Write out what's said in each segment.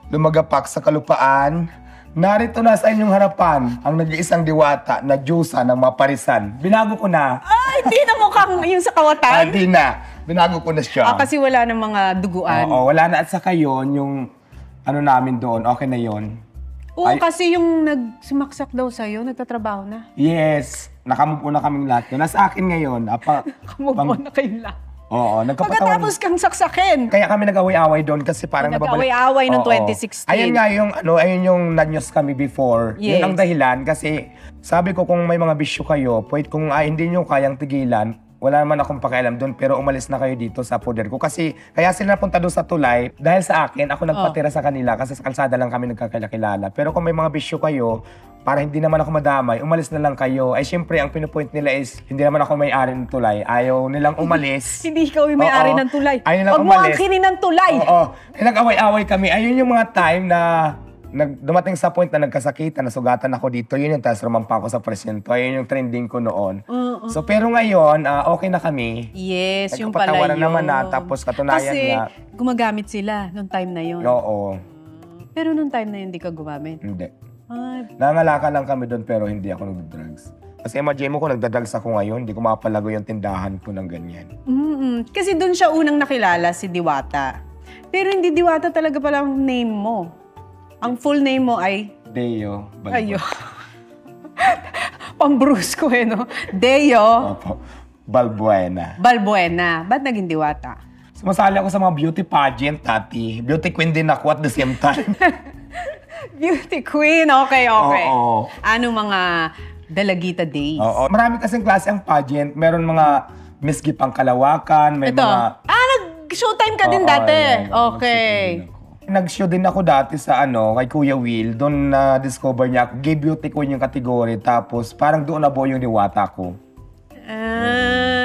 Lumagapak sa kalupaan, narito na sa inyong harapan ang nag-iisang diwata na Diyosa ng maparisan. Binago ko na. Ay, hindi na mukhang yung sa kawatan. Hindi na. Binago ko na siya. Kasi wala ng mga duguan. Oo, wala na. At saka yun, yung ano namin doon, okay na yun. Oo, kasi yung nagsumaksak daw sa'yo, nagtatrabaho na. Yes. Nakamove na kaming lahat doon. Nasa akin ngayon. Kamove na kayong lahat. Oo, Pagkatapos kang saksakin. Kaya kami nag-away-away doon kasi parang nababalik. Nag-away-away noong 2016. Ayun nga yung, ayun yung na-news kami before. Yes. Yun ang dahilan kasi sabi ko kung may mga bisyo kayo, pwede kung hindi nyo kayang tigilan, wala naman akong pakialam doon pero umalis na kayo dito sa poder ko. Kasi kaya sila napunta doon sa tulay dahil sa akin, ako nagpatira sa kanila kasi sa kalsada lang kami nagkakilala. Pero kung may mga bisyo kayo, para hindi naman ako madamay, umalis na lang kayo. Ay syempre, ang pinupoint nila is, hindi naman ako may-ari ng tulay. Ayaw nilang umalis. Hindi ikaw yung may-ari ng tulay. Ayaw nilang umalis. Huwag mo angkinin ng tulay. Oo. Nag-away-away kami. Ayun yung mga time na dumating sa point na nagkasakitan, nasugatan ako dito. Yun yung tapos rumampa ako sa presinto. Ayun yung trending ko noon. So, pero ngayon, okay na kami. Yes, yung pala yun. Nagpapatawaran naman na, tapos katunayan kasi nga. gumagamit sila nung time na yun. Oo. Pero nung time na yun, hindi ka gumamit? Hindi. Ay. Nangalaka lang kami doon pero hindi ako nag-drugs. Kasi imagine mo kung nagda-drugs ako ngayon, hindi ko mapalago yung tindahan ko ng ganyan. Kasi doon siya unang nakilala, si Diwata. Pero hindi Diwata talaga palang name mo. Ang full name mo ay? Deo Balbuena. Ayo. Pambrusko no? Deo Opo. Balbuena. Balbuena. Ba't naging Diwata? Sumasali ako sa mga beauty pageant, Tati. Beauty queen din ako at the same time. Beauty queen, okay. Oo. Ano mga Dalagita days? Oo. Marami kasing klase ang pageant. Meron mga Miss Gipang Kalawakan, may Ito. mga... Nag-showtime ka din dati. Okay. Nag-show din ako dati sa kay Kuya Will. Doon na-discover niya ako. Gay beauty queen yung kategory. Tapos parang doon na yung Diwata ko.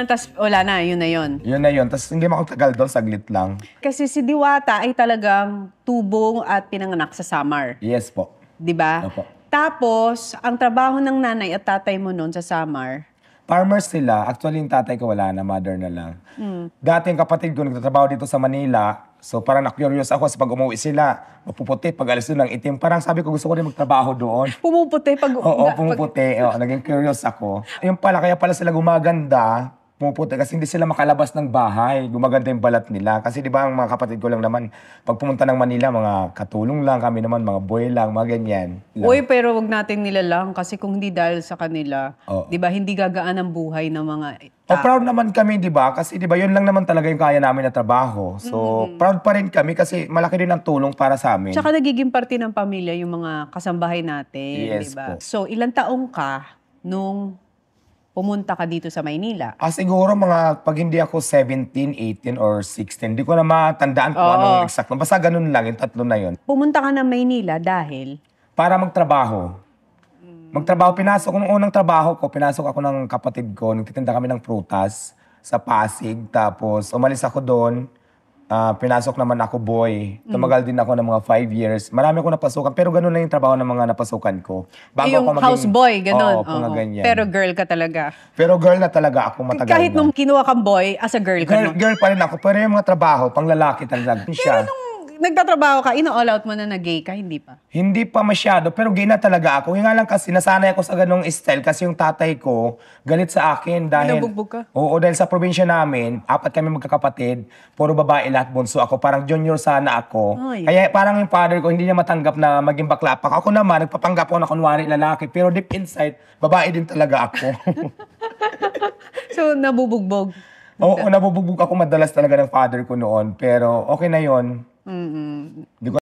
Tapos wala na, yun na yun. Yun na yun. Tapos hindi makatagal doon, saglit lang. Kasi si Diwata ay talagang tubong at pinanganak sa Samar. Yes po. Diba? Opo. Tapos, ang trabaho ng nanay at tatay mo noon sa Samar? Farmers sila. Actually, yung tatay ko wala na, mother na lang. Dati yung kapatid ko nagtatrabaho dito sa Manila. So parang na-curious ako sa pag umuwi sila. Mapuputi, pag alis doon ng itim. Parang sabi ko gusto ko rin magtrabaho doon. Pumuputi pag... Oo, pumuputi. Naging curious ako. Yung pala, kaya pala sila gumaganda. Pumuputi kasi hindi sila makalabas ng bahay. Gumaganda yung balat nila. Kasi di ba ang mga kapatid ko lang naman, pag pumunta ng Manila, mga katulong lang kami naman, mga boy lang, mga ganyan. Uy, pero wag natin nilalang kasi kung hindi dahil sa kanila, Oo. di ba, hindi gagaan ang buhay ng mga Proud naman kami, di ba? Kasi di ba, yun lang naman talaga yung kaya namin na trabaho. So, proud pa rin kami kasi malaki din ang tulong para sa amin. Tsaka nagiging parte ng pamilya yung mga kasambahay natin, Yes di ba? po. So, ilang taong ka nung pumunta ka dito sa Maynila? Siguro pag hindi ako 17, 18, or 16, hindi ko na matandaan kung anong exact. Basta ganun lang, yung tatlo na yun. Pumunta ka ng Maynila dahil? Para magtrabaho. Nung unang trabaho ko, pinasok ako ng kapatid ko, nagtitinda kami ng prutas sa Pasig. Tapos umalis ako doon, pinasok naman ako boy. Tumagal din ako ng mga 5 years. Marami ako napasukan, pero ganun lang yung trabaho ng mga napasukan ko. Yung houseboy, ganun. Oo, mga ganyan. Pero girl ka talaga. Pero girl na talaga ako matagal Kahit na. nung kinuha kang boy, as a girl ka no? Girl pa rin ako, pero yung mga trabaho, pang lalaki talaga. Siya. Nagtatrabaho ka, ino-all out mo na gay ka, hindi pa? Hindi pa masyado, pero gay na talaga ako. Yung nga lang kasi, nasanay ako sa ganong style kasi yung tatay ko, galit sa akin dahil... Nabugbog ka? Oo, dahil sa probinsya namin, 4 kami magkakapatid, puro babae lahat, bunso ako. Parang junior sana ako. Ay. Kaya parang yung father ko, hindi niya matanggap na maging bakla pa. Ako naman, nagpapanggap ako na kunwari lalaki, pero deep inside, babae din talaga ako. So, nabubugbog? Oo, nabubugbog ako madalas talaga ng father ko noon, pero okay na yon. Di ko